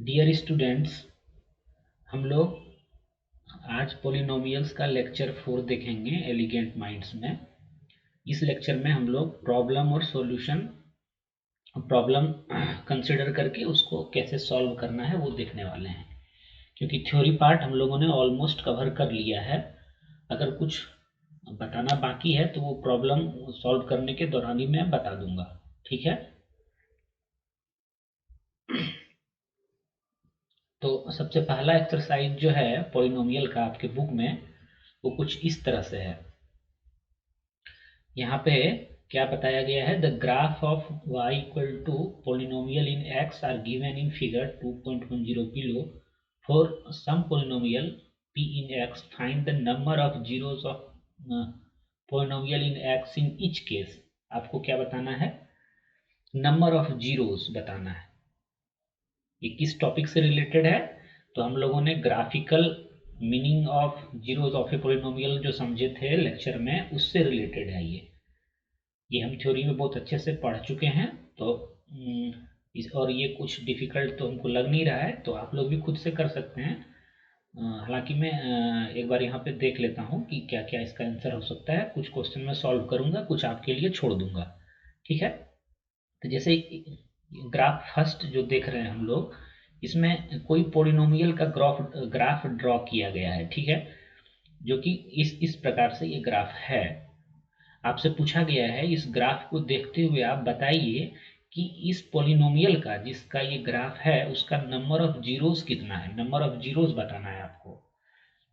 Dear students, हम लोग आज पॉलिनोमियल्स का लेक्चर 4 देखेंगे एलिगेंट माइंड्स में। इस लेक्चर में हम लोग प्रॉब्लम और सॉल्यूशन, प्रॉब्लम कंसिडर करके उसको कैसे सॉल्व करना है वो देखने वाले हैं। क्योंकि थ्योरी पार्ट हम लोगों ने ऑलमोस्ट कवर कर लिया है। अगर कुछ बताना बाकी है तो वो प्रॉब्लम सॉल्व करने के दौरान ही मैं बता दूंगा, ठीक है। तो सबसे पहला एक्सरसाइज जो है पॉलिनोमियल का आपके बुक में, वो कुछ इस तरह से है। यहाँ पे क्या बताया गया है, the graph of y equal to polynomial in x are given in figure 2.10 below for some polynomial p in x find the number of zeros of polynomial in x in each case. आपको क्या बताना है, number of zeros बताना है। ये किस topic से related है, तो हम लोगों ने graphical meaning of zeros of A polynomial जो समझे थे लेक्चर में, उससे रिलेटेड है ये हम थ्योरी में बहुत अच्छे से पढ़ चुके हैं। तो और ये कुछ डिफिकल्ट तो हमको लग नहीं रहा है, तो आप लोग भी खुद से कर सकते हैं। हालांकि मैं एक बार यहाँ पे देख लेता हूँ कि क्या क्या इसका आंसर हो सकता है। कुछ क्वेश्चन मैं सॉल्व करूँगा, कुछ आपके लिए छोड़ दूंगा, ठीक है। तो जैसे ग्राफ फर्स्ट जो देख रहे हैं हम लोग, इसमें कोई पोलिनोमियल का ग्राफ ड्रॉ किया गया है, ठीक है। जो कि इस प्रकार से ये ग्राफ है। आपसे पूछा गया है इस ग्राफ को देखते हुए आप बताइए कि इस पोलिनोमियल का जिसका ये ग्राफ है उसका नंबर ऑफ जीरोस कितना है। नंबर ऑफ जीरोस बताना है आपको।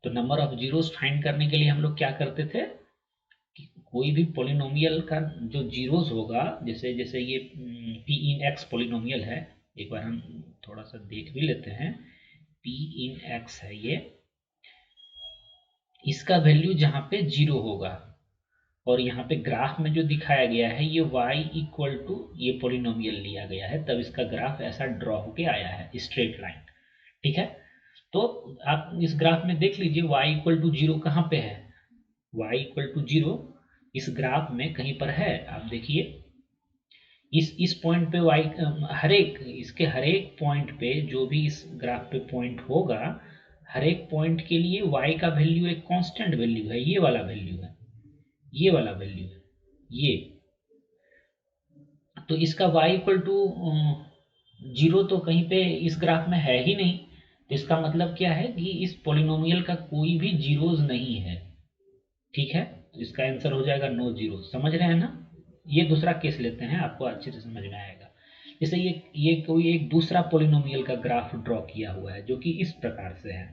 तो नंबर ऑफ जीरोस फाइंड करने के लिए हम लोग क्या करते थे कि कोई भी पोलिनोमियल का जो जीरोस होगा, जैसे जैसे ये पी इन एक्स पोलिनोमियल है, एक बार हम थोड़ा सा देख भी लेते हैं। पी इन एक्स है ये, इसका वैल्यू जहां पे जीरो होगा, और यहाँ पे ग्राफ में जो दिखाया गया है ये y इक्वल टू ये पोलिनोमियल लिया गया है, तब इसका ग्राफ ऐसा ड्रॉ होके आया है, स्ट्रेट लाइन, ठीक है। तो आप इस ग्राफ में देख लीजिए y इक्वल टू जीरो कहाँ पे है। y इक्वल टू जीरो इस ग्राफ में कहीं पर है, आप देखिए। इस पॉइंट पे y, हर एक पॉइंट पे जो भी इस ग्राफ पे पॉइंट होगा, हर एक पॉइंट के लिए y का वैल्यू एक कांस्टेंट वैल्यू है, ये वाला वैल्यू है, ये वाला वैल्यू है ये। तो इसका y इक्वल टू जीरो तो कहीं पे इस ग्राफ में है ही नहीं। तो इसका मतलब क्या है कि इस पोलिनोमियल का कोई भी जीरोज नहीं है, ठीक है। तो इसका आंसर हो जाएगा नो जीरो। समझ रहे हैं ना। ये दूसरा केस लेते हैं, आपको अच्छे से समझ में आएगा। जैसे ये कोई एक दूसरा पोलिनोमियल का ग्राफ ड्रॉ किया हुआ है जो कि इस प्रकार से है,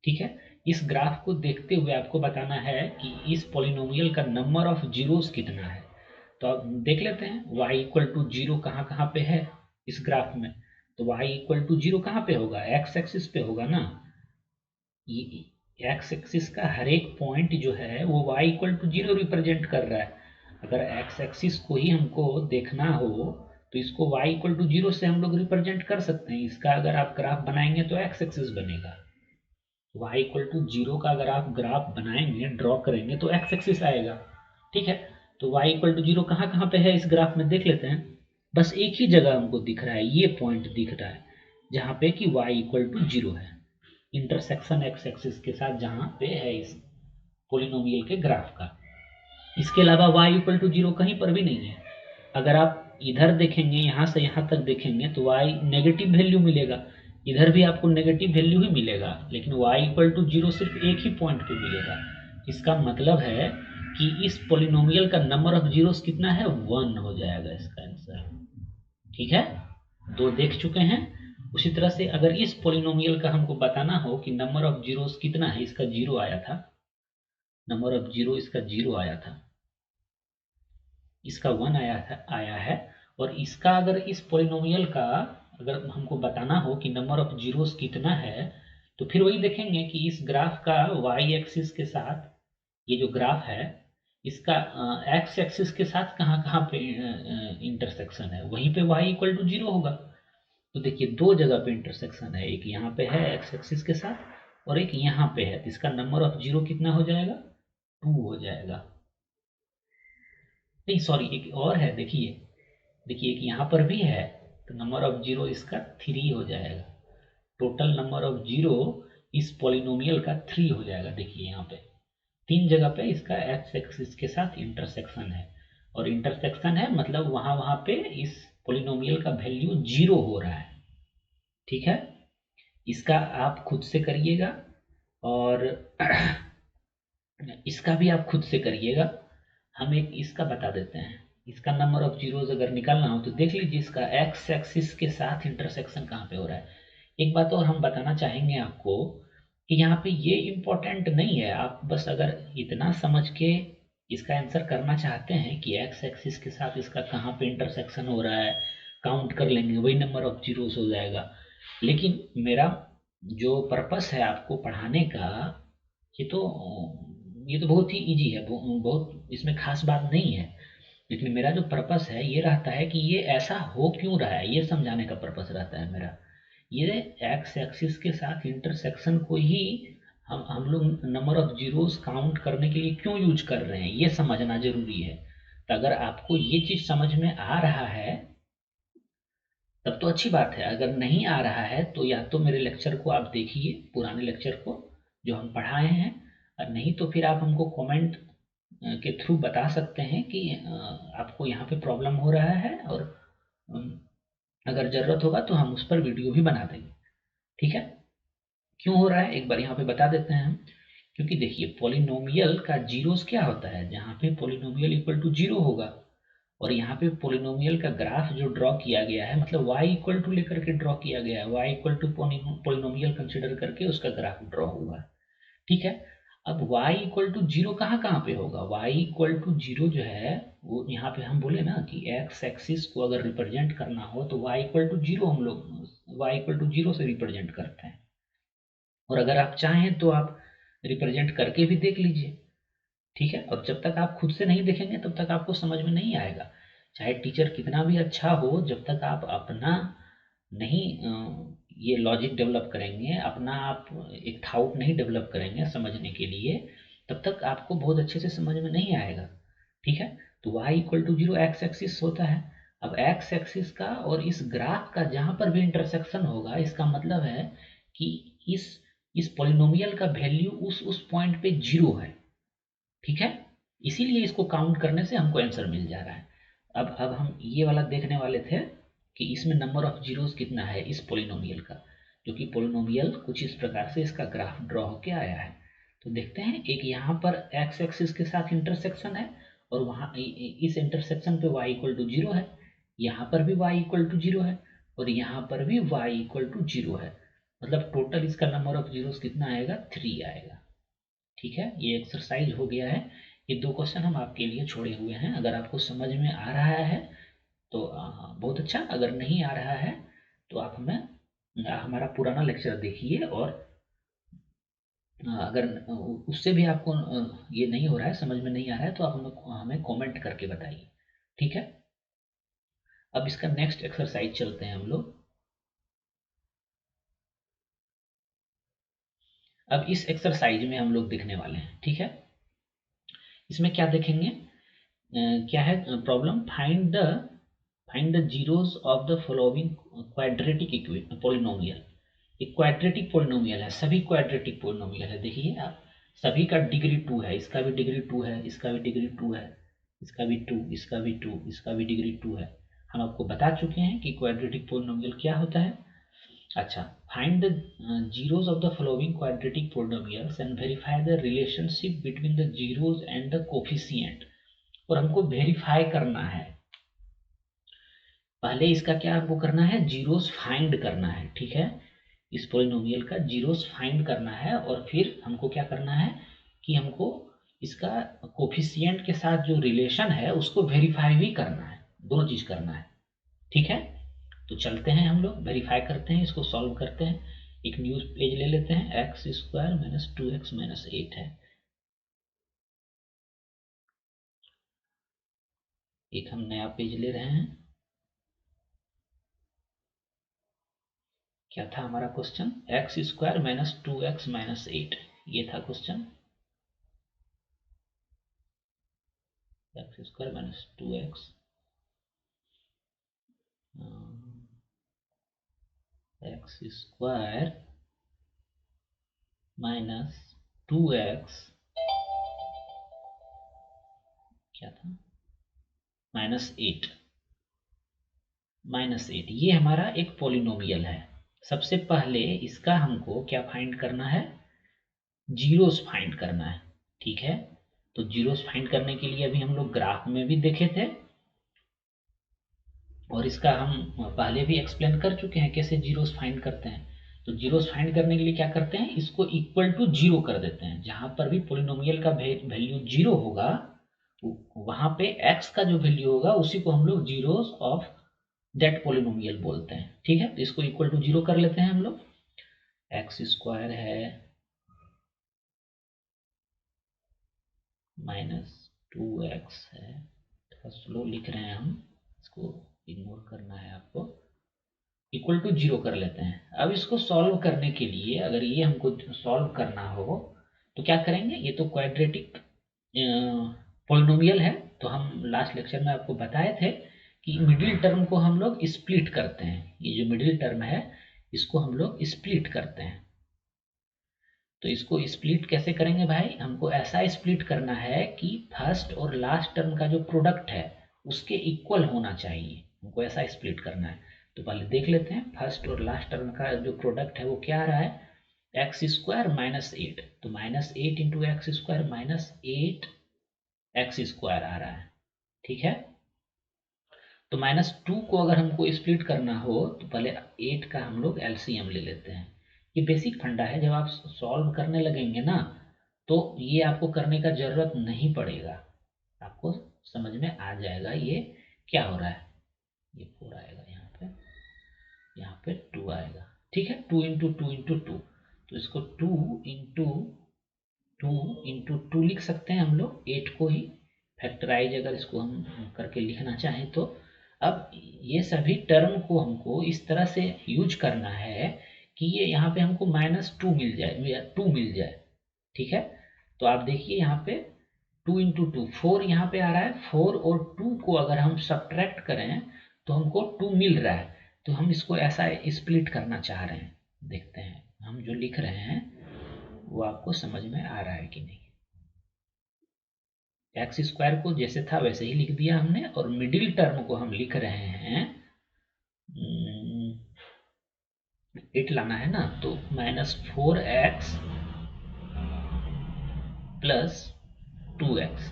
ठीक है। इस ग्राफ को देखते हुए आपको बताना है कि इस पोलिनोमियल का नंबर ऑफ जीरोस कितना है। तो अब देख लेते हैं y इक्वल टू जीरो कहाँ कहाँ पे है इस ग्राफ में। तो y इक्वल टू जीरो कहाँ पे होगा, x एक्सिस पे होगा ना। ये x एक्सिस का हर एक पॉइंट जो है वो y equal to zero represent कर रहा है। अगर x एक्सिस को ही हमको देखना हो तो इसको y इक्वल टू जीरो से हम लोग रिप्रेजेंट कर सकते हैं। इसका अगर आप ग्राफ बनाएंगे तो x एक्सिस बनेगा। y इक्वल टू जीरो का अगर आप ग्राफ बनाएंगे, ड्रॉ करेंगे तो x एक्सिस आएगा, ठीक है। तो y इक्वल टू जीरो कहाँ कहाँ पे है इस ग्राफ में देख लेते हैं। बस एक ही जगह हमको दिख रहा है, ये पॉइंट दिख रहा है जहाँ पे कि y इक्वल टू जीरो है, इंटरसेक्शन x एक्सिस के साथ जहाँ पे है इस पोलिनोमियल के ग्राफ का। इसके अलावा y इक्वल टू जीरो कहीं पर भी नहीं है। अगर आप इधर देखेंगे, यहाँ से यहाँ तक देखेंगे तो y नेगेटिव वैल्यू मिलेगा, इधर भी आपको नेगेटिव वैल्यू ही मिलेगा, लेकिन y इक्वल टू जीरो सिर्फ एक ही पॉइंट पे मिलेगा। इसका मतलब है कि इस पोलिनोमियल का नंबर ऑफ जीरोस कितना है, 1 हो जाएगा इसका आंसर, ठीक है। दो देख चुके हैं। उसी तरह से अगर इस पोलिनोमियल का हमको बताना हो कि नंबर ऑफ जीरोस कितना है, इसका जीरो आया था, नंबर ऑफ जीरो इसका जीरो आया था, इसका 1 आया है। और इसका अगर इस पोलिनोमियल का अगर हमको बताना हो कि नंबर ऑफ जीरोस कितना है, तो फिर वही देखेंगे कि इस ग्राफ का y एक्सिस के साथ, ये जो ग्राफ है इसका x एक्सिस के साथ कहाँ कहाँ पे इंटरसेक्शन है, वहीं पे y इक्वल टू जीरो होगा। तो देखिए दो जगह पे इंटरसेक्शन है, एक यहाँ पे है x एक्सिस के साथ और एक यहाँ पे है, तो इसका नंबर ऑफ जीरो कितना हो जाएगा, 2 हो जाएगा। नहीं सॉरी, एक और है, देखिए देखिए एक यहाँ पर भी है, तो नंबर ऑफ जीरो इसका 3 हो जाएगा। टोटल नंबर ऑफ जीरो इस पॉलिनोमियल का 3 हो जाएगा। देखिए यहाँ पे 3 जगह पे इसका एक्स एक्सिस के साथ इंटरसेक्शन है, और इंटरसेक्शन है मतलब वहां वहां पे इस पॉलिनोमियल का वैल्यू 0 हो रहा है। ठीक है, इसका आप खुद से करिएगा और इसका भी आप खुद से करिएगा। हम एक इसका बता देते हैं, इसका नंबर ऑफ जीरोज अगर निकालना हो तो देख लीजिए इसका एक्स एक्सिस के साथ इंटरसेक्शन कहाँ पे हो रहा है। एक बात और हम बताना चाहेंगे आपको कि यहाँ पे ये इम्पोर्टेंट नहीं है, आप बस अगर इतना समझ के इसका आंसर करना चाहते हैं कि एक्स एक्सिस के साथ इसका कहाँ पे इंटरसेक्शन हो रहा है, काउंट कर लेंगे वही नंबर ऑफ जीरोस हो जाएगा। लेकिन मेरा जो पर्पस है आपको पढ़ाने का, ये तो ये तो बहुत ही इजी है, बहुत इसमें खास बात नहीं है। लेकिन मेरा जो पर्पस है ये रहता है कि ये ऐसा हो क्यों रहा है, ये समझाने का पर्पस रहता है मेरा। ये एक्स एक्सिस के साथ इंटरसेक्शन को ही हम लोग नंबर ऑफ जीरोस काउंट करने के लिए क्यों यूज कर रहे हैं, ये समझना जरूरी है। तो अगर आपको ये चीज समझ में आ रहा है तब तो अच्छी बात है, अगर नहीं आ रहा है तो या तो मेरे लेक्चर को आप देखिए, पुराने लेक्चर को जो हम पढ़ाए हैं, और नहीं तो फिर आप हमको कमेंट के थ्रू बता सकते हैं कि आपको यहाँ पे प्रॉब्लम हो रहा है, और अम, अगर ज़रूरत होगा तो हम उस पर वीडियो भी बना देंगे। ठीक है, क्यों हो रहा है एक बार यहाँ पे बता देते हैं हम। क्योंकि देखिए पॉलिनोमियल का जीरोस क्या होता है, जहाँ पे पॉलिनोमियल इक्वल टू 0 होगा और यहाँ पे पॉलिनोमियल का ग्राफ जो ड्रॉ किया गया है, मतलब y इक्वल टू लेकर के ड्रॉ किया गया है, y equal to polynomial consider करके उसका ग्राफ ड्रॉ हुआ है। ठीक है, अब y इक्वल टू 0 कहाँ कहाँ पे होगा, y इक्वल टू 0 जो है वो यहाँ पे हम बोले ना कि x एक्सिस को अगर रिप्रेजेंट करना हो तो y इक्वल टू 0 हम लोग y इक्वल टू 0 से रिप्रेजेंट करते हैं। और अगर आप चाहें तो आप रिप्रेजेंट करके भी देख लीजिए। ठीक है, और जब तक आप खुद से नहीं देखेंगे तब तक आपको समझ में नहीं आएगा, चाहे टीचर कितना भी अच्छा हो, जब तक आप अपना नहीं ये लॉजिक डेवलप करेंगे, अपना आप एक थाउट नहीं डेवलप करेंगे समझने के लिए, तब तक आपको बहुत अच्छे से समझ में नहीं आएगा। ठीक है, तो y equal to 0 x axis होता है। अब एक्स एक्सिस का और इस ग्राफ का जहां पर भी इंटरसेक्शन होगा, इसका मतलब है कि इस इस पॉलिनोमियल का वैल्यू उस पॉइंट पे 0 है। ठीक है, इसीलिए इसको काउंट करने से हमको आंसर मिल जा रहा है। अब हम ये वाला देखने वाले थे कि इसमें नंबर ऑफ जीरोस कितना है इस पोलिनोमियल का, जो कि पोलिनोमियल कुछ इस प्रकार से इसका ग्राफ ड्रॉ होके आया है। तो देखते हैं, एक यहाँ पर एक्स एक्सिस के साथ इंटरसेक्शन है और वहाँ इस इंटरसेक्शन पे y इक्वल टू 0 है, यहाँ पर भी y इक्वल टू 0 है, और यहाँ पर भी y इक्वल टू 0 है। मतलब टोटल इसका नंबर ऑफ जीरोस कितना आएगा, 3 आएगा। ठीक है, ये एक्सरसाइज हो गया है। ये 2 क्वेश्चन हम आपके लिए छोड़े हुए हैं, अगर आपको समझ में आ रहा है तो बहुत अच्छा, अगर नहीं आ रहा है तो आप हमें हमारा पुराना लेक्चर देखिए, और अगर उससे भी आपको ये नहीं हो रहा है, समझ में नहीं आ रहा है, तो आप हमें कमेंट करके बताइए। ठीक है, अब इसका नेक्स्ट एक्सरसाइज चलते हैं हम लोग। अब इस एक्सरसाइज में हम लोग देखने वाले हैं। ठीक है, इसमें क्या देखेंगे, क्या है problem, find the zeros of the following quadratic polynomial. एक क्वाड्रेटिक पोलिनोमियल है, सभी क्वाड्रेटिक पोलिनोमियल है। देखिए आप, सभी का डिग्री 2 है, इसका भी डिग्री 2 है, इसका भी डिग्री 2 है, इसका भी 2, इसका भी 2, इसका भी डिग्री 2 है। हम आपको बता चुके हैं कि क्वाड्रेटिक पोलिनोमियल क्या होता है। अच्छा, find the zeros of the following quadratic polynomials and verify the relationship between the zeros and the coefficient. और हमको वेरीफाई करना है, पहले इसका क्या हमको करना है, जीरोस फाइंड करना है। ठीक है, इस पोलिनोमियल का जीरोस फाइंड करना है, और फिर हमको क्या करना है कि हमको इसका कोफिशिएंट के साथ जो रिलेशन है उसको वेरीफाई भी करना है, दोनों चीज करना है। ठीक है, तो चलते हैं हम लोग वेरीफाई करते हैं, इसको सॉल्व करते हैं। एक न्यूज पेज ले लेते हैं, x square minus 2x minus 8 है। एक हम नया पेज ले रहे हैं। क्या था हमारा question, x square minus 2x minus 8, ये था question. X square minus 2x x square minus 2x क्या था -8 ये हमारा एक पॉलिनोमियल है। सबसे पहले इसका हमको क्या फाइंड करना है, जीरोस फाइंड करना है। ठीक है, तो जीरोस फाइंड करने के लिए अभी हम लोग ग्राफ में भी देखे थे और इसका हम पहले भी एक्सप्लेन कर चुके हैं कैसे जीरोस फाइंड करते हैं। तो जीरोस फाइंड करने के लिए क्या करते हैं, इसको इक्वल टू जीरो कर देते हैं। जहां पर भी पोलिनोमियल का वैल्यू जीरो होगा वहां पे x का जो वैल्यू होगा उसी को हम लोग जीरोस ऑफ दैट पोलिनोमियल बोलते हैं। ठीक है, तो इसको इक्वल टू जीरो कर लेते हैं हम लोग। एक्स स्क्वायर है -2x है, थोड़ा स्लो लिख रहे हैं हम, इसको इग्नोर करना है आपको। इक्वल टू जीरो कर लेते हैं। अब इसको सॉल्व करने के लिए अगर ये हमको सॉल्व करना हो तो क्या करेंगे, ये तो क्वाड्रेटिक पॉलिनोमियल है, तो हम लास्ट लेक्चर में आपको बताए थे कि मिडिल टर्म को हम लोग स्प्लिट करते हैं। ये जो मिडिल टर्म है इसको हम लोग स्प्लिट करते हैं। तो इसको स्प्लिट कैसे करेंगे भाई, हमको ऐसा स्प्लिट करना है कि फर्स्ट और लास्ट टर्म का जो प्रोडक्ट है उसके इक्वल होना चाहिए, हमको ऐसा स्प्लिट करना है। तो पहले देख लेते हैं फर्स्ट और लास्ट टर्म का जो प्रोडक्ट है वो क्या आ रहा है, एक्स स्क्वायर -8, तो -8 into x square -8 x square आ रहा है। ठीक है, तो -2 को अगर हमको स्प्लिट करना हो तो पहले 8 का हम लोग एलसीएम ले लेते हैं। ये बेसिक फंडा है, जब आप सॉल्व करने लगेंगे ना तो ये आपको करने का जरूरत नहीं पड़ेगा, आपको समझ में आ जाएगा ये क्या हो रहा है। ये 4 आएगा यहाँ पे 2 आएगा। ठीक है, 2 इंटू 2 इंटू 2, तो इसको 2 इंटू 2 लिख सकते हैं हम लोग, 8 को ही फैक्टराइज अगर इसको हम करके लिखना चाहें तो। अब ये सभी टर्म को हमको इस तरह से यूज करना है कि ये यहाँ पे हमको -2 मिल जाए, 2 मिल जाए। ठीक है, तो आप देखिए यहाँ पे 2 इंटू 2 4 यहाँ पे आ रहा है, 4 और 2 को अगर हम सब्ट्रैक्ट करें तो हमको 2 मिल रहा है। तो हम इसको ऐसा स्प्लिट करना चाह रहे हैं, देखते हैं हम जो लिख रहे हैं वो आपको समझ में आ रहा है कि नहीं। एक्स स्क्वायर को जैसे था वैसे ही लिख दिया हमने, और मिडिल टर्म को हम लिख रहे हैं 8 लाना है ना, तो -4x प्लस 2x।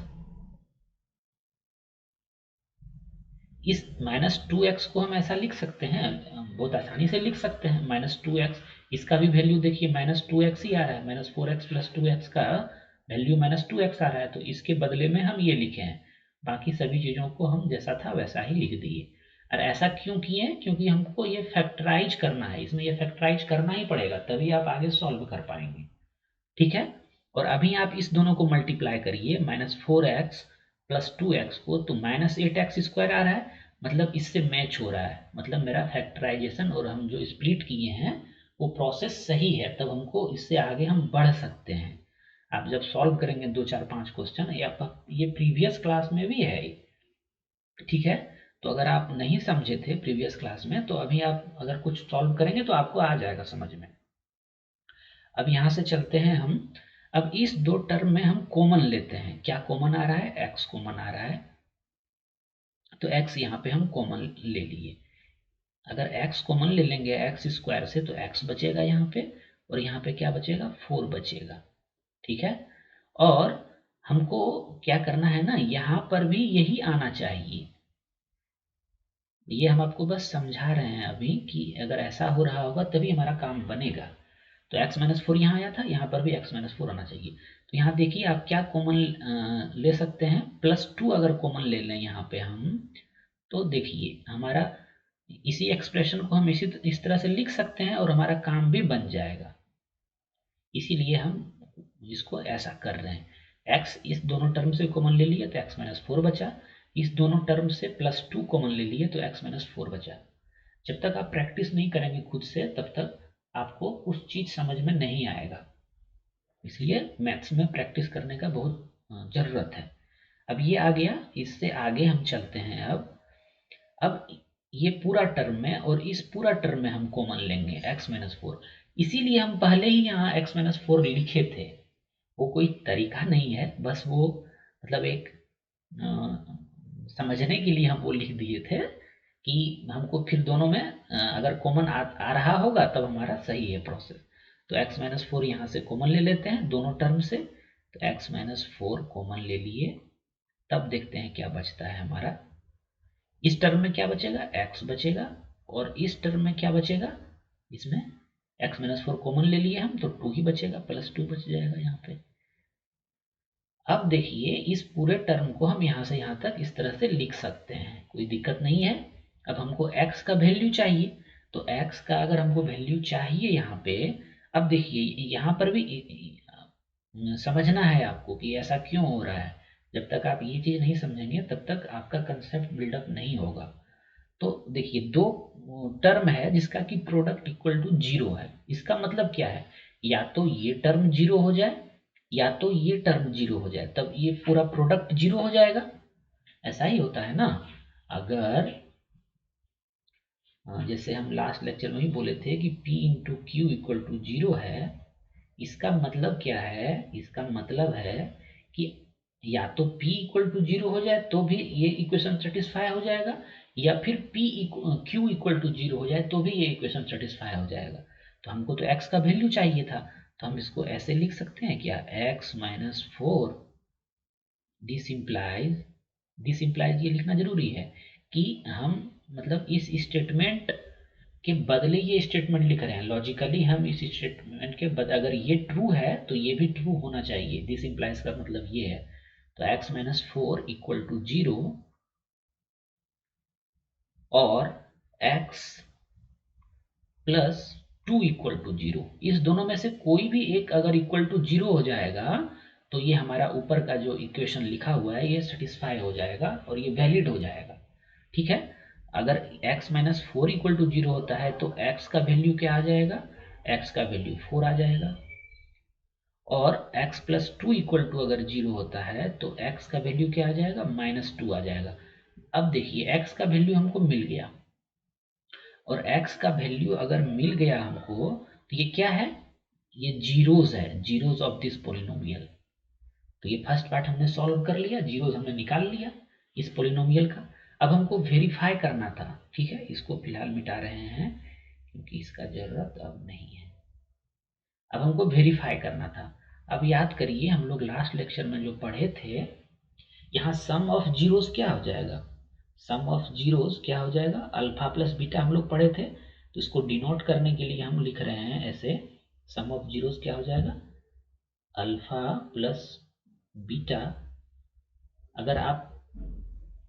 इस -2x को हम ऐसा लिख सकते हैं, बहुत आसानी से लिख सकते हैं। -2x, इसका भी वैल्यू देखिए -2x ही आ रहा है, -4x प्लस 2x का वैल्यू -2x आ रहा है, तो इसके बदले में हम ये लिखे हैं। बाकी सभी चीज़ों को हम जैसा था वैसा ही लिख दिए। और ऐसा क्यों किए, क्योंकि हमको ये फैक्टराइज करना है, इसमें ये फैक्टराइज करना ही पड़ेगा तभी आप आगे सॉल्व कर पाएंगे। ठीक है, और अभी आप इस दोनों को मल्टीप्लाई करिए, -4x प्लस 2x को, तो -8x स्क्वायर आ रहा है, मतलब इससे मैच हो रहा है, मतलब मेरा फैक्टराइजेशन और हम जो स्प्लिट किए हैं वो प्रोसेस सही है, तब हमको इससे आगे हम बढ़ सकते हैं। आप जब सॉल्व करेंगे 2 4 5 क्वेश्चन, ये प्रीवियस क्लास में भी है। ठीक है, तो अगर आप नहीं समझे थे प्रीवियस क्लास में तो अभी आप अगर कुछ सॉल्व करेंगे तो आपको आ जाएगा समझ में। अब यहाँ से चलते हैं हम, अब इस दो टर्म में हम कॉमन लेते हैं। क्या कॉमन आ रहा है, x कॉमन आ रहा है, तो x यहाँ पे हम कॉमन ले लिए। अगर x कॉमन ले लेंगे एक्स स्क्वायर से तो x बचेगा यहाँ पे, और यहाँ पे क्या बचेगा, 4 बचेगा। ठीक है, और हमको क्या करना है ना, यहाँ पर भी यही आना चाहिए। ये हम आपको बस समझा रहे हैं अभी कि अगर ऐसा हो रहा होगा तभी हमारा काम बनेगा। तो x-4 यहाँ आया था, यहाँ पर भी x-4 आना चाहिए। तो यहाँ देखिए आप क्या कॉमन ले सकते हैं, +2 अगर कॉमन ले लें यहाँ पे हम, तो देखिए हमारा इसी एक्सप्रेशन को हम इस तरह से लिख सकते हैं और हमारा काम भी बन जाएगा। इसीलिए हम इसको ऐसा कर रहे हैं। x इस दोनों टर्म से कॉमन ले लिया तो x-4 बचा, इस दोनों टर्म से +2 कॉमन ले लिए तो x-4 बचा। जब तक आप प्रैक्टिस नहीं करेंगे खुद से तब तक आपको कुछ चीज समझ में नहीं आएगा, इसलिए मैथ्स में प्रैक्टिस करने का बहुत जरूरत है। अब ये आ गया, इससे आगे हम चलते हैं। अब ये पूरा टर्म में और इस पूरा टर्म में हम कॉमन लेंगे x-4। इसीलिए हम पहले ही यहाँ x-4 लिखे थे। वो कोई तरीका नहीं है, बस वो मतलब एक समझने के लिए हम वो लिख दिए थे कि हमको फिर दोनों में अगर कॉमन आ रहा होगा तब हमारा सही है प्रोसेस। तो x-4 यहाँ से कॉमन ले लेते हैं दोनों टर्म से। तो x-4 कॉमन ले लिए, तब देखते हैं क्या बचता है हमारा। इस टर्म में क्या बचेगा, x बचेगा, और इस टर्म में क्या बचेगा, इसमें x-4 कॉमन ले लिए हम तो 2 ही बचेगा, +2 बच जाएगा यहाँ पे। अब देखिए इस पूरे टर्म को हम यहाँ से यहाँ तक इस तरह से लिख सकते हैं, कोई दिक्कत नहीं है। अब हमको x का वैल्यू चाहिए, तो x का अगर हमको वैल्यू चाहिए यहाँ पे, अब देखिए यहाँ पर भी समझना है आपको कि ऐसा क्यों हो रहा है। जब तक आप ये चीज़ नहीं समझेंगे तब तक आपका कंसेप्ट बिल्डअप नहीं होगा। तो देखिए दो टर्म है जिसका कि प्रोडक्ट इक्वल टू 0 है। इसका मतलब क्या है, या तो ये टर्म 0 हो जाए या तो ये टर्म 0 हो जाए, तब ये पूरा प्रोडक्ट 0 हो जाएगा। ऐसा ही होता है ना। अगर जैसे हम लास्ट लेक्चर में ही बोले थे कि P into Q equal to 0 है, इसका मतलब क्या है, इसका मतलब है कि या तो P इक्वल टू 0 हो जाए तो भी ये इक्वेशन सेटिस्फाई हो जाएगा, या फिर Q इक्वल टू 0 हो जाए तो भी ये इक्वेशन सेटिस्फाई हो जाएगा। तो हमको तो x का वैल्यू चाहिए था, तो हम इसको ऐसे लिख सकते हैं क्या, x-4, दिस इम्प्लाइज ये लिखना जरूरी है कि हम मतलब इस स्टेटमेंट के बदले ये स्टेटमेंट लिख रहे हैं। लॉजिकली हम इस स्टेटमेंट के बदले, अगर ये ट्रू है तो ये भी ट्रू होना चाहिए। दिस इम्प्लाइज का मतलब ये है। तो x-4 इक्वल टू 0 और x प्लस 2 इक्वल टू 0, इस दोनों में से कोई भी एक अगर इक्वल टू 0 हो जाएगा तो ये हमारा ऊपर का जो इक्वेशन लिखा हुआ है ये सेटिस्फाई हो जाएगा और ये वैलिड हो जाएगा। ठीक है। अगर x-4 इक्वल टू 0 होता है तो x का वैल्यू क्या आ जाएगा, x का वैल्यू 4 आ जाएगा, और x प्लस 2 इक्वल टू अगर 0 होता है तो x का वैल्यू क्या आ जाएगा, -2 आ जाएगा। अब देखिए x का वैल्यू हमको मिल गया, और x का वैल्यू अगर मिल गया हमको तो ये क्या है, ये जीरोज है, जीरोज ऑफ दिस पोलिनोमियल। तो ये फर्स्ट पार्ट हमने सॉल्व कर लिया, जीरोज हमने निकाल लिया इस पोलिनोमियल का। अब हमको वेरीफाई करना था। ठीक है, इसको फिलहाल मिटा रहे हैं क्योंकि इसका जरूरत अब नहीं है। अब हमको वेरीफाई करना था। अब याद करिए हम लोग लास्ट लेक्चर में जो पढ़े थे, यहाँ सम ऑफ जीरोज क्या हो जाएगा, सम ऑफ जीरोज क्या हो जाएगा, अल्फा प्लस बीटा हम लोग पढ़े थे। तो इसको डिनोट करने के लिए हम लिख रहे हैं ऐसे, सम ऑफ जीरोज क्या हो जाएगा, अल्फा प्लस बीटा। अगर आप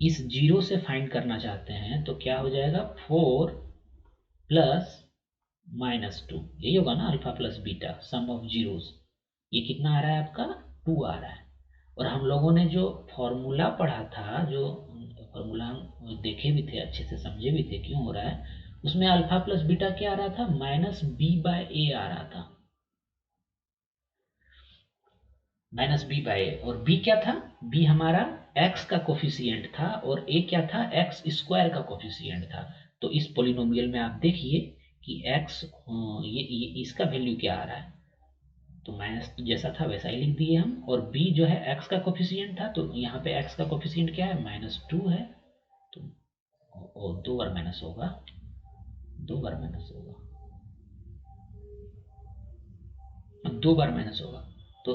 इस जीरो से फाइंड करना चाहते हैं तो क्या हो जाएगा, 4 प्लस -2, यही होगा ना, alpha plus beta some of zeros. ये कितना आ रहा है आपका, 2 आ रहा है। और हम लोगों ने जो फॉर्मूला पढ़ा था, जो फॉर्मूला हम देखे भी थे, अच्छे से समझे भी थे क्यों हो रहा है, उसमें अल्फा प्लस बीटा क्या आ रहा था, -b/a आ रहा था, -b/a। और b क्या था, b हमारा x का कोफिशिएंट था और a क्या था, x² का कोफिशिएंट था। तो इस पोलिनोमियल में आप देखिए कि x ये इसका वैल्यू क्या आ रहा है, तो माइनस तो जैसा था वैसा ही लिख दिए हम, और b जो है x का कोफिशिएंट था, तो यहाँ पे x का कोफिशिएंट क्या है, -2 है। तो 2 बार माइनस होगा, 2 बार माइनस होगा, 2 बार माइनस होगा। तो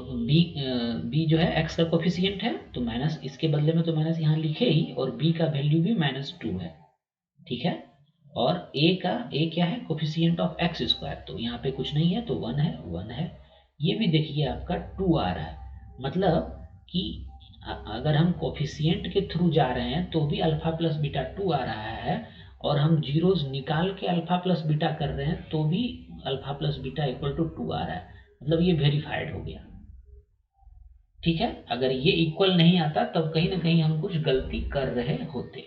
b जो है x का कोफिशिएंट है, तो माइनस इसके बदले में तो माइनस यहाँ लिखे ही, और b का वैल्यू भी -2 है। ठीक है। और a क्या है, कोफिशिएंट ऑफ x², तो यहाँ पे कुछ नहीं है तो 1 है, 1 है। ये भी देखिए आपका 2 आ रहा है, मतलब कि अगर हम कोफिशिएंट के थ्रू जा रहे हैं तो भी अल्फा प्लस बीटा 2 आ रहा है, और हम जीरोस निकाल के अल्फा प्लस बीटा कर रहे हैं तो भी alpha plus beta equal to 2 आ रहा है, मतलब ये वेरीफाइड हो गया। ठीक है, अगर ये इक्वल नहीं आता तब कहीं ना कहीं हम कुछ गलती कर रहे होते।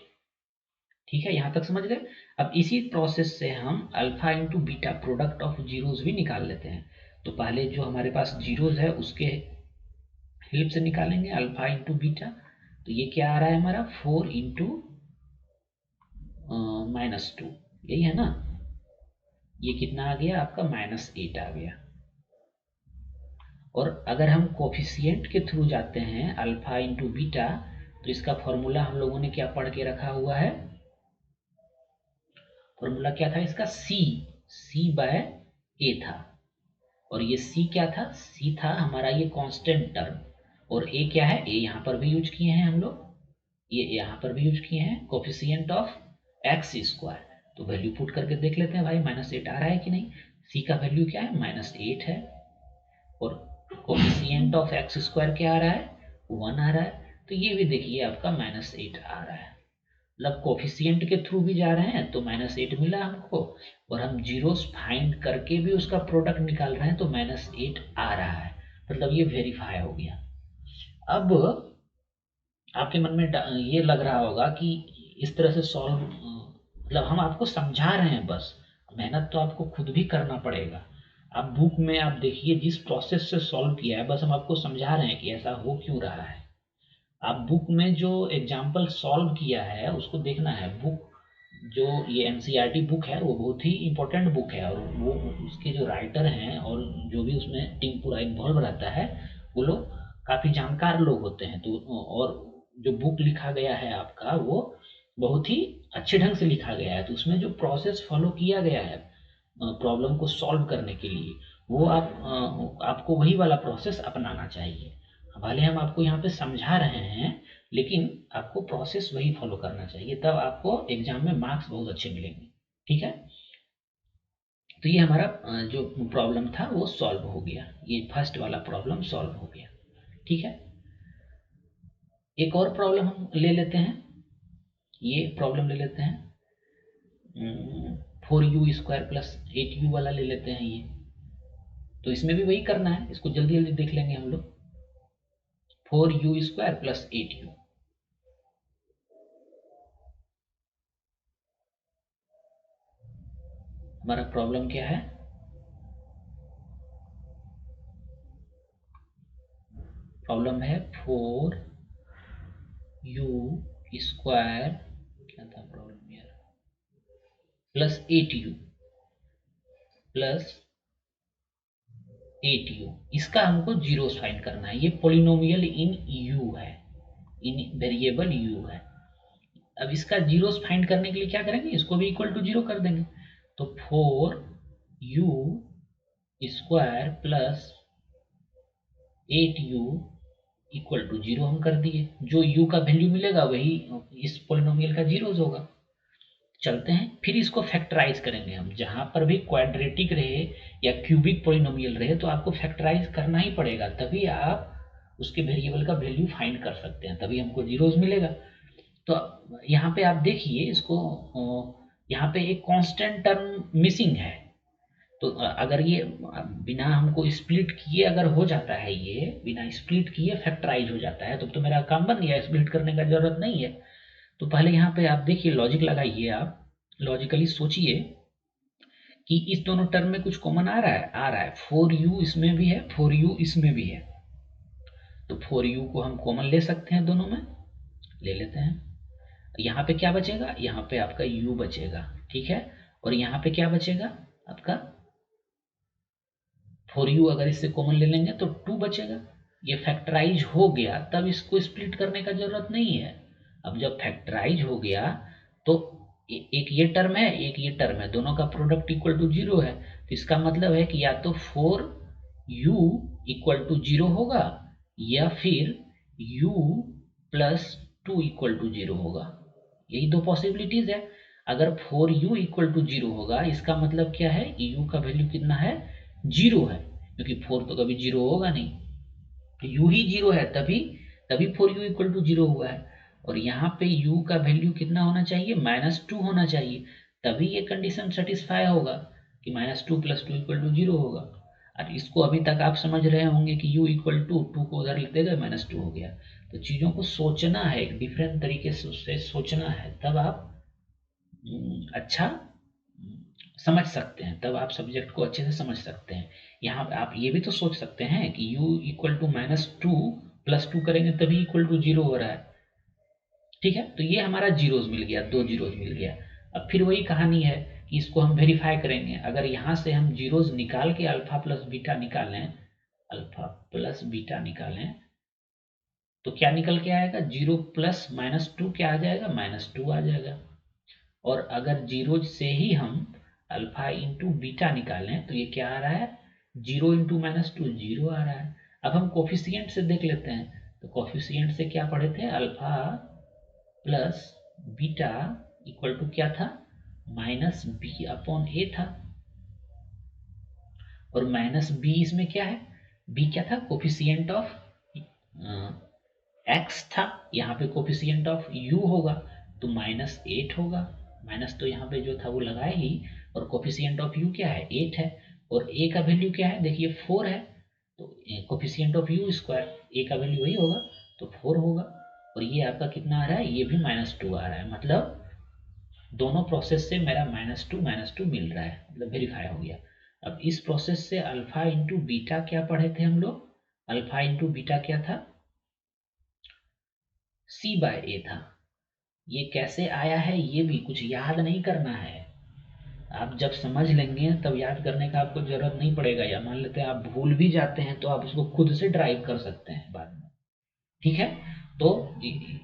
ठीक है, यहां तक समझ गए। अब इसी प्रोसेस से हम alpha into beta product of zeros भी निकाल लेते हैं। तो पहले जो हमारे पास जीरोज है उसके हेल्प से निकालेंगे अल्फा इंटू बीटा। तो ये क्या आ रहा है हमारा, 4 इंटू -2, यही है ना। ये कितना आ गया आपका -8 आ गया। और अगर हम कोफिशिएंट के थ्रू जाते हैं अल्फा इंटू बीटा, तो इसका फॉर्मूला हम लोगों ने क्या पढ़ के रखा हुआ है, फॉर्मूला क्या था इसका, C/A था। और ये C क्या था, C था हमारा ये कांस्टेंट टर्म, और A क्या है, A यहाँ पर भी यूज किए हैं हम लोग, ये यहाँ पर भी यूज किए हैं, कोफिशिएंट ऑफ x²। तो वैल्यू पुट करके देख लेते हैं भाई, -8 आ रहा है कि नहीं। C का वैल्यू क्या है, -8 है, और कोफिशिएंट ऑफ x² क्या आ रहा है, 1 आ रहा है। तो ये भी देखिए आपका -8 आ रहा है, मतलब कोफिशिएंट के थ्रू भी जा रहे हैं तो -8 मिला हमको, और हम जीरोस फाइंड करके भी उसका प्रोडक्ट निकाल रहे हैं तो -8 आ रहा है, मतलब ये वेरीफाई हो गया। अब आपके मन में ये लग रहा होगा कि इस तरह से सॉल्व, मतलब हम आपको समझा रहे हैं बस, मेहनत तो आपको खुद भी करना पड़ेगा। आप बुक में आप देखिए जिस प्रोसेस से सॉल्व किया है, बस हम आपको समझा रहे हैं कि ऐसा हो क्यों रहा है। आप बुक में जो एग्जाम्पल सॉल्व किया है उसको देखना है। बुक जो ये एनसीईआरटी बुक है वो बहुत ही इंपॉर्टेंट बुक है, और वो उसके जो राइटर हैं और जो भी उसमें टीम पूरा इन्वॉल्व रहता है वो लोग काफ़ी जानकार लोग होते हैं। तो और जो बुक लिखा गया है आपका वो बहुत ही अच्छे ढंग से लिखा गया है, तो उसमें जो प्रोसेस फॉलो किया गया है प्रॉब्लम को सॉल्व करने के लिए, वो आपको वही वाला प्रोसेस अपनाना चाहिए। भले हम आपको यहाँ पे समझा रहे हैं, लेकिन आपको प्रोसेस वही फॉलो करना चाहिए, तब आपको एग्जाम में मार्क्स बहुत अच्छे मिलेंगे। ठीक है, तो ये हमारा जो प्रॉब्लम था वो सॉल्व हो गया, ये फर्स्ट वाला प्रॉब्लम सॉल्व हो गया। ठीक है, एक और प्रॉब्लम हम ले लेते हैं, ये प्रॉब्लम ले लेते हैं 4u² + 8u वाला ले लेते हैं ये। तो इसमें भी वही करना है, इसको जल्दी जल्दी देख लेंगे हम लोग। 4u² + 8u, हमारा प्रॉब्लम क्या है, प्रॉब्लम है 4u², क्या था प्रॉब्लम यार, +8u +8u, इसका हमको जीरोस फाइंड करना है। ये पोलिनोमियल इन u है, इन वेरिएबल u है। अब इसका जीरोस फाइंड करने के लिए क्या करेंगे, इसको भी इक्वल टू 0 कर देंगे। तो 4u² + 8u = 0 हम कर दिए। जो u का वैल्यू मिलेगा वही इस पोलिनोमियल का जीरोस होगा। चलते हैं फिर इसको फैक्टराइज करेंगे हम, जहां पर भी क्वाड्रेटिक रहे या क्यूबिक पोलिनोमियल रहे तो आपको फैक्टराइज करना ही पड़ेगा, तभी आप उसके वेरिएबल का वैल्यू फाइंड कर सकते हैं, तभी हमको जीरोस मिलेगा। तो यहाँ पे आप देखिए इसको, यहाँ पे एक कांस्टेंट टर्म मिसिंग है। तो अगर ये बिना हमको स्प्लिट किए अगर हो जाता है, ये बिना स्प्लिट किए फैक्टराइज हो जाता है, तो मेरा काम बन गया, स्प्लिट करने का जरूरत नहीं है। तो पहले यहाँ पे आप देखिए, लॉजिक लगाइए, आप लॉजिकली सोचिए कि इस दोनों टर्म में कुछ कॉमन आ रहा है, 4u इसमें भी है, 4u इसमें भी है। तो 4u को हम कॉमन ले सकते हैं, दोनों में ले लेते हैं। यहाँ पे क्या बचेगा, यहाँ पे आपका u बचेगा, ठीक है। और यहाँ पे क्या बचेगा आपका, 4u अगर इससे कॉमन ले लेंगे तो 2 बचेगा। ये फैक्टराइज हो गया, तब इसको स्प्लिट करने का जरूरत नहीं है। अब जब फैक्टराइज हो गया तो एक ये टर्म है, एक ये टर्म है, दोनों का प्रोडक्ट इक्वल टू 0 है। तो इसका मतलब है कि या तो 4u = 0 होगा, या फिर u + 2 = 0 होगा। यही दो पॉसिबिलिटीज है। अगर 4u = 0 होगा, इसका मतलब क्या है, u का वैल्यू कितना है, 0 है, क्योंकि 4 तो कभी 0 होगा नहीं। तो u ही 0 है, तभी तभी 4u = 0 हुआ है। और यहाँ पे u का वैल्यू कितना होना चाहिए, -2 होना चाहिए, तभी ये कंडीशन सेटिस्फाई होगा कि -2 + 2 = 0 होगा। और इसको अभी तक आप समझ रहे होंगे कि u = 2 को उधर लिख देगा, -2 हो गया। तो चीज़ों को सोचना है, एक डिफरेंट तरीके से सोचना है, तब आप अच्छा समझ सकते हैं, तब आप सब्जेक्ट को अच्छे से समझ सकते हैं। यहाँ पे आप ये भी तो सोच सकते हैं कि u = -2 + 2 करेंगे तभी = 0 हो रहा है। ठीक है, तो ये हमारा जीरोस मिल गया, 2 जीरोस मिल गया। अब फिर वही कहानी है कि इसको हम वेरीफाई करेंगे। अगर यहाँ से हम जीरोज निकाल के अल्फा प्लस बीटा निकालें, अल्फा प्लस बीटा निकालें, तो क्या निकल के आएगा, 0 प्लस -2 क्या आ जाएगा, -2 आ जाएगा। और अगर जीरो से ही हम अल्फा इंटू बीटा निकालें तो ये क्या आ रहा है, 0 इंटू -2 0 आ रहा है। अब हम कोफिशिएंट से देख लेते हैं, तो कोफिशिएंट से क्या पढ़े थे, alpha plus beta equal to क्या था, -b/a था। और -b इसमें क्या है, b क्या था, कोफिशिएंट ऑफ x था, यहाँ पे कोफिशिएंट ऑफ u होगा तो -8 होगा। माइनस तो यहाँ पे जो था वो लगाए ही, और कोफिशिएंट ऑफ u क्या है, 8 है। और a का वैल्यू क्या है, देखिए 4 है, तो coefficient of u square, a का वैल्यू वही होगा तो 4 होगा। और ये आपका कितना आ रहा है, ये भी -2 आ रहा है। मतलब दोनों प्रोसेस से मेरा -2 मिल रहा है, मतलब वेरीफाई हो गया। अब इस प्रोसेस से अल्फा इंटू बीटा क्या पढ़े थे हम लोग, अल्फा इंटू बीटा क्या था, c/a था। ये कैसे आया है ये भी कुछ याद नहीं करना है, आप जब समझ लेंगे तब याद करने का आपको जरूरत नहीं पड़ेगा। या मान लेते हैं आप भूल भी जाते हैं तो आप उसको खुद से ड्राइव कर सकते हैं बाद में, ठीक है। तो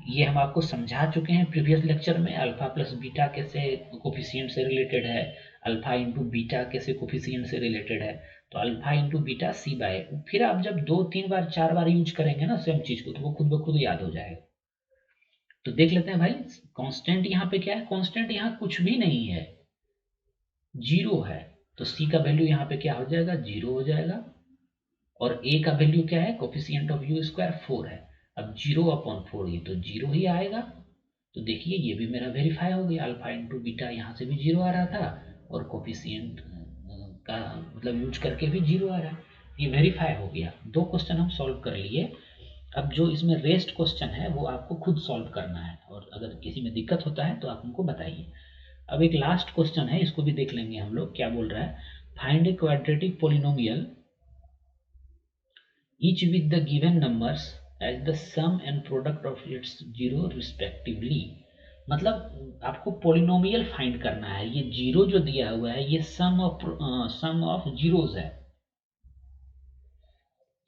ये हम आपको समझा चुके हैं प्रीवियस लेक्चर में, अल्फा प्लस बीटा कैसे कोफिशिएंट से रिलेटेड है, अल्फा इंटू बीटा कैसे कोफिशिएंट से रिलेटेड है। तो अल्फा इंटू बीटा c/a, फिर आप जब 2 3 बार 4 बार यूज करेंगे ना सेम चीज को, तो वो खुद ब खुद याद हो जाएगा। तो देख लेते हैं भाई, कांस्टेंट यहाँ पे क्या है, कांस्टेंट यहाँ कुछ भी नहीं है, 0 है। तो c का वैल्यू यहाँ पे क्या हो जाएगा, 0 हो जाएगा। और a का वैल्यू क्या है, कोफिशिएंट ऑफ u स्क्वायर 4 है। अब 0/4 ये तो 0 ही आएगा। तो देखिए ये भी मेरा वेरीफाई हो गया, अल्फा इंटू बीटा यहाँ से भी 0 आ रहा था, और कोफिशिएंट का मतलब यूज करके भी 0 आ रहा है, ये वेरीफाई हो गया। 2 क्वेश्चन हम सॉल्व कर लिए। अब जो इसमें रेस्ट क्वेश्चन है वो आपको खुद सॉल्व करना है, और अगर किसी में दिक्कत होता है तो आप हमको बताइए। अब एक लास्ट क्वेश्चन है, इसको भी देख लेंगे हम लोग, क्या बोल रहा है, find a quadratic polynomial each with the given numbers as the sum and product of its zero respectively। मतलब आपको पोलिनोमियल फाइंड करना है, ये जीरो जो दिया हुआ है ये सम ऑफ जीरोस है,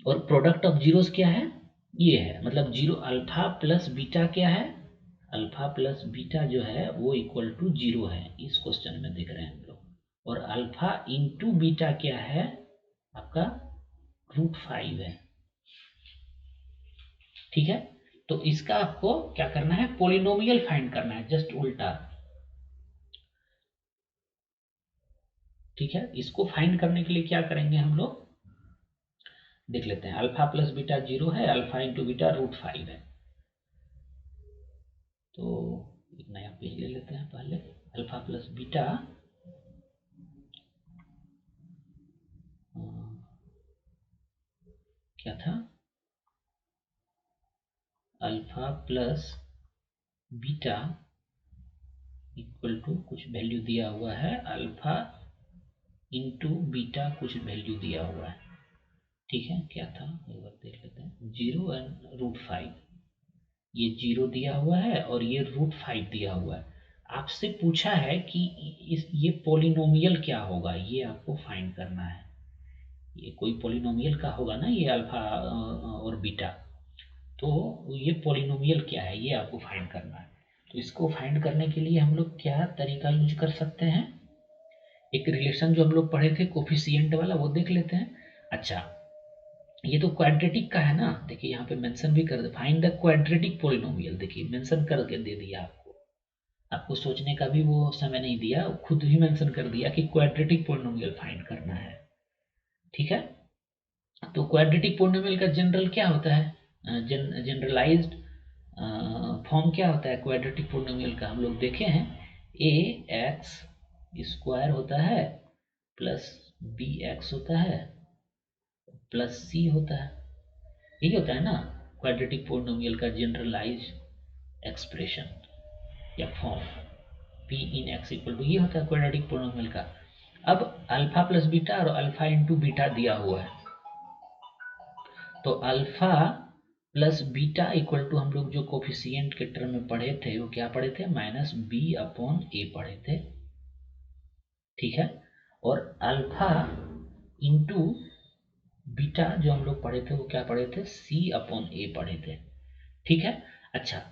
और प्रोडक्ट ऑफ जीरोस क्या है, ये है। मतलब जीरो अल्फा प्लस बीटा क्या है, अल्फा प्लस बीटा जो है वो इक्वल टू 0 है, इस क्वेश्चन में देख रहे हैं हम लोग। और अल्फा इंटू बीटा क्या है आपका, √5 है, ठीक है। तो इसका आपको क्या करना है, पोलिनोमियल फाइंड करना है, जस्ट उल्टा, ठीक है। इसको फाइंड करने के लिए क्या करेंगे हम लोग, देख लेते हैं। अल्फा प्लस बीटा 0 है, अल्फा इंटू बीटा √5 है। तो एक नया पेज ले लेते हैं पहले, अल्फा प्लस बीटा क्या था, alpha plus beta equal to कुछ वैल्यू दिया हुआ है, अल्फा इंटू बीटा कुछ वैल्यू दिया हुआ है, ठीक है। क्या था एक बार देख लेते हैं, 0 एंड √5, ये 0 दिया हुआ है और ये √5 दिया हुआ है। आपसे पूछा है कि ये पोलिनोमियल क्या होगा, ये आपको फाइंड करना है। ये कोई पोलिनोमियल का होगा ना, ये अल्फा और बीटा, तो ये पोलिनोमियल क्या है ये आपको फाइंड करना है। तो इसको फाइंड करने के लिए हम लोग क्या तरीका यूज कर सकते हैं, एक रिलेशन जो हम लोग पढ़े थे कोफिशिएंट वाला वो देख लेते हैं। अच्छा, ये तो क्वाड्रेटिक का है ना, देखिए यहाँ पे मेंशन भी कर दे, फाइंड द क्वाड्रेटिक पोलिनोमियल, देखिए मेंशन करके दे दिया आपको, आपको सोचने का भी वो समय नहीं दिया, खुद ही मेंशन कर दिया कि क्वाड्रेटिक पोलिनोमियल फाइंड करना है, ठीक है। तो क्वाड्रेटिक पोलिनोमियल का जनरल क्या होता है, जनरलाइज्ड फॉर्म क्या होता है क्वाड्रेटिक पोलिनोमियल का, हम लोग देखे हैं, ax स्क्वायर होता है प्लस bx होता है प्लस c होता है, यही होता है ना क्वाड्रेटिक पोलिनोमियल का जनरलाइज एक्सप्रेशन या form, p in x equal to, ये होता है क्वाड्रेटिक पोलिनोमियल का। अब अल्फा प्लस बीटा और अल्फा इंटू बीटा दिया हुआ है, तो alpha plus beta equal to, हम लोग जो कोफिशिएंट के टर्म में पढ़े थे वो क्या पढ़े थे, माइनस बी अपॉन ए पढ़े थे, ठीक है। और अल्फा इंटू बीटा जो हम लोग पढ़े थे वो क्या पढ़े थे, सी अपॉन ए पढ़े थे, ठीक है। अच्छा,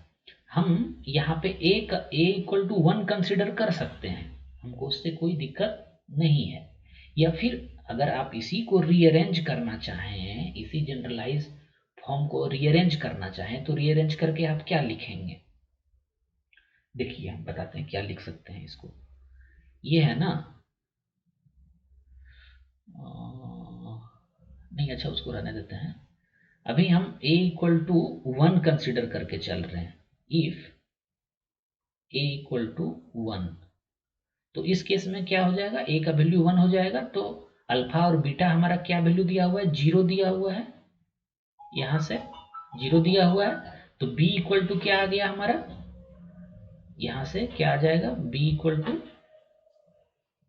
हम यहाँ पे ए इक्वल टू 1 कंसिडर कर सकते हैं, हमको उससे कोई दिक्कत नहीं है। या फिर अगर आप इसी को रीअरेंज करना चाहें, इसी जनरलाइज फॉर्म को रीअरेंज करना चाहें, तो रीअरेंज करके आप क्या लिखेंगे, देखिए हम बताते हैं क्या लिख सकते हैं इसको। ये है ना, नहीं अच्छा उसको रहने देते हैं। अभी हम a इक्वल टू 1 कंसिडर करके चल रहे हैं। इफ a इक्वल टू 1, तो इस केस में क्या हो जाएगा, a का वैल्यू 1 हो जाएगा, तो अल्फा और बीटा हमारा क्या वैल्यू दिया हुआ है, 0 दिया हुआ है, यहां से 0 दिया हुआ है। तो b इक्वल टू क्या आ गया हमारा, यहां से क्या आ जाएगा, b equal to,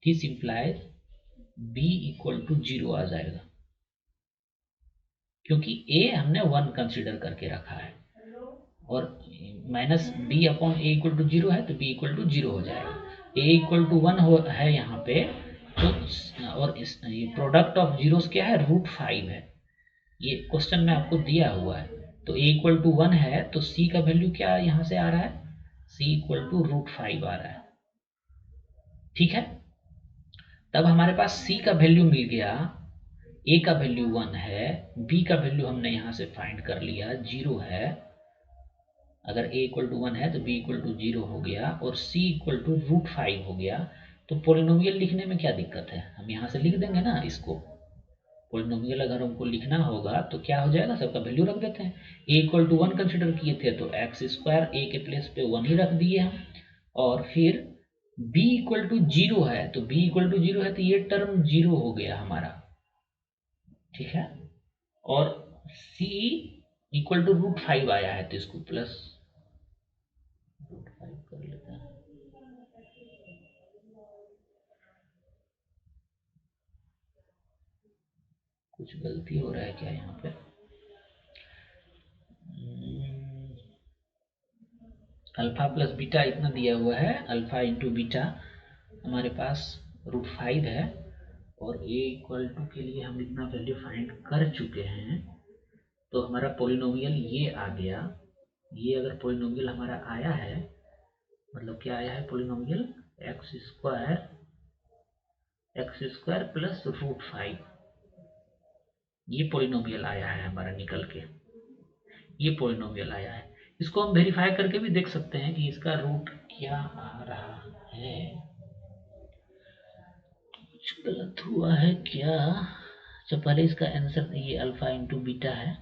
this implies b equal to 0 आ जाएगा, क्योंकि a हमने 1 कंसिडर करके रखा है, और minus b upon a equal to 0 है, तो b इक्वल टू 0 हो जाएगा। a इक्वल टू 1 है यहाँ पे, तो और इस ये प्रोडक्ट ऑफ जीरोस क्या है, √5 है, ये क्वेश्चन में आपको दिया हुआ है। तो a इक्वल टू 1 है, तो c का वैल्यू क्या यहाँ से आ रहा है, c इक्वल टू √5 आ रहा है, ठीक है। तब हमारे पास c का वैल्यू मिल गया, a का वैल्यू 1 है, b का वैल्यू हमने यहाँ से फाइंड कर लिया 0 है। अगर a इक्वल टू 1 है तो b इक्वल टू 0 हो गया, और c इक्वल टू √5 हो गया। तो पोलिनोमियल लिखने में क्या दिक्कत है, हम यहाँ से लिख देंगे ना इसको। पोलिनोमियल अगर हमको लिखना होगा तो क्या हो जाएगा, सबका वैल्यू रख देते हैं। a इक्वल टू 1 कंसिडर किए थे तो एक्स स्क्वायर a के प्लेस पे 1 ही रख दिए हम, और फिर b इक्वल टू 0 है, तो b इक्वल टू 0 है तो ये टर्म 0 हो गया हमारा, ठीक है। और c इक्वल टू √5 आया है, तो इसको प्लस √5 कर लेते हैं। कुछ गलती हो रहा है क्या यहाँ पे, अल्फा प्लस बीटा इतना दिया हुआ है, अल्फा इंटू बीटा हमारे पास √5 है, और a इक्वल टू के लिए हम इतना वैल्यू फाइंड कर चुके हैं। तो हमारा पोलिनोमियल ये आ गया, ये अगर पोलिनोमियल हमारा आया है, मतलब क्या आया है पोलिनोमियल, एक्स स्क्वायर प्लस √5, ये पोलिनोमियल आया है हमारा निकल के, ये पोलिनोमियल आया है। इसको हम वेरीफाई करके भी देख सकते हैं कि इसका रूट क्या आ रहा है, कुछ गलत हुआ है क्या। अच्छा पहले इसका आंसर, ये अल्फा इंटू बीटा है,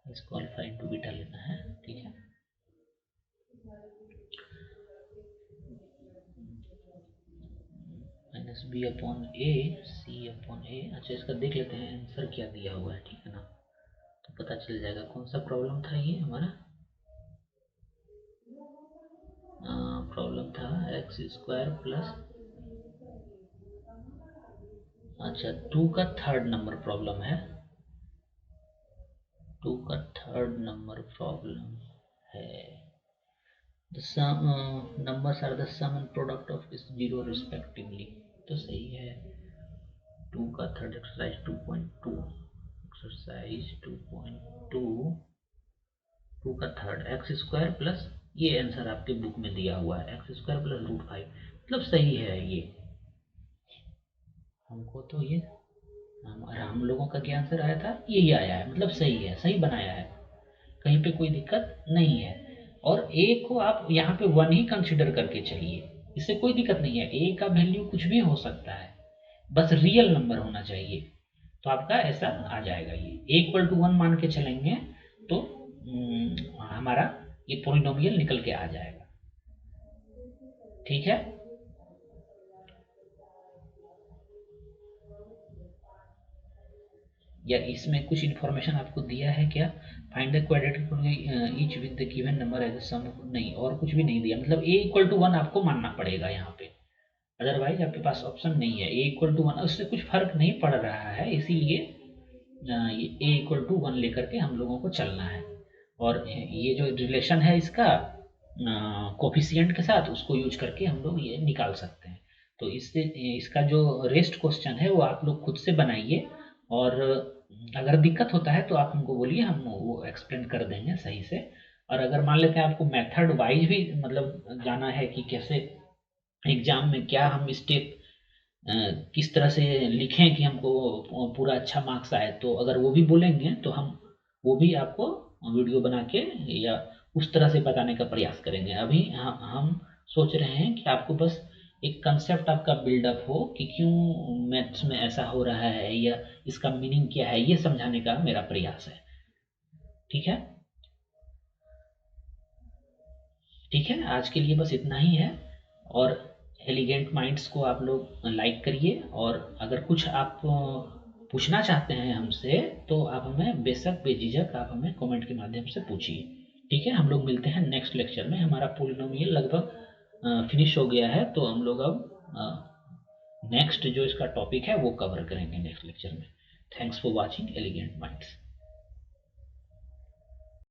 इसको अल्फा इंटू बीटा लेना है, ठीक है। माइनस बी अपॉन ए, सी अपॉन ए। अच्छा इसका देख लेते हैं आंसर क्या दिया हुआ है, ठीक है ना, तो पता चल जाएगा कौन सा प्रॉब्लम था ये हमारा। प्रॉब्लम था एक्स स्क्वायर प्लस, अच्छा 2 का थर्ड नंबर प्रॉब्लम है, 2 का थर्ड नंबर प्रॉब्लम है। The sum numbers are the sum and product of its zero respectively, तो सही है। 2 का थर्ड एक्सरसाइज 2.2, एक्सरसाइज 2.2, 2 का थर्ड एक्स स्क्वायर प्लस, ये आंसर आपके बुक में दिया हुआ है, एक्स स्क्वायर प्लस √5, मतलब सही है ये। हमको तो ये हम लोगों का क्या आंसर आया था, यही आया है, मतलब सही है, सही बनाया है, कहीं पे कोई दिक्कत नहीं है। और a को आप यहाँ पे 1 ही कंसिडर करके चलिए, इससे कोई दिक्कत नहीं है, a का वैल्यू कुछ भी हो सकता है, बस रियल नंबर होना चाहिए, तो आपका ऐसा आ जाएगा। ये a इक्वल टू 1 मान के चलेंगे तो हमारा ये पोलिनोमियल निकल के आ जाएगा, ठीक है। या इसमें कुछ इन्फॉर्मेशन आपको दिया है क्या, find the quadratic each with the given number as sum, नहीं और कुछ भी नहीं दिया, मतलब a इक्वल टू 1 आपको मानना पड़ेगा यहाँ पे, अदरवाइज आपके पास ऑप्शन नहीं है। a इक्वल टू 1 उससे कुछ फर्क नहीं पड़ रहा है, इसीलिए ये a इक्वल टू 1 लेकर के हम लोगों को चलना है। और ये जो रिलेशन है इसका कोफिशिएंट के साथ, उसको यूज करके हम लोग ये निकाल सकते हैं। तो इससे इसका जो रेस्ट क्वेश्चन है वो आप लोग खुद से बनाइए, और अगर दिक्कत होता है तो आप हमको बोलिए, हम वो एक्सप्लेन कर देंगे सही से। और अगर मान लेते हैं आपको मेथड वाइज भी मतलब जाना है कि कैसे एग्जाम में क्या हम स्टेप किस तरह से लिखें कि हमको पूरा अच्छा मार्क्स आए, तो अगर वो भी बोलेंगे तो हम वो भी आपको वीडियो बना के या उस तरह से बताने का प्रयास करेंगे। अभी हम सोच रहे हैं कि आपको बस एक कंसेप्ट आपका बिल्डअप हो कि क्यों मैथ्स में ऐसा हो रहा है या इसका मीनिंग क्या है, ये समझाने का मेरा प्रयास है। ठीक है, ठीक है, आज के लिए बस इतना ही है। और एलिगेंट माइंड्स को आप लोग लाइक करिए, और अगर कुछ आप पूछना चाहते हैं हमसे तो आप हमें बेशक बेझिझक आप हमें कमेंट के माध्यम से पूछिए। ठीक है, हम लोग मिलते हैं नेक्स्ट लेक्चर में। हमारा पोलिनोमियल लगभग फिनिश हो गया है, तो हम लोग अब नेक्स्ट जो इसका टॉपिक है वो कवर करेंगे नेक्स्ट लेक्चर में। Thanks for watching elegant minds.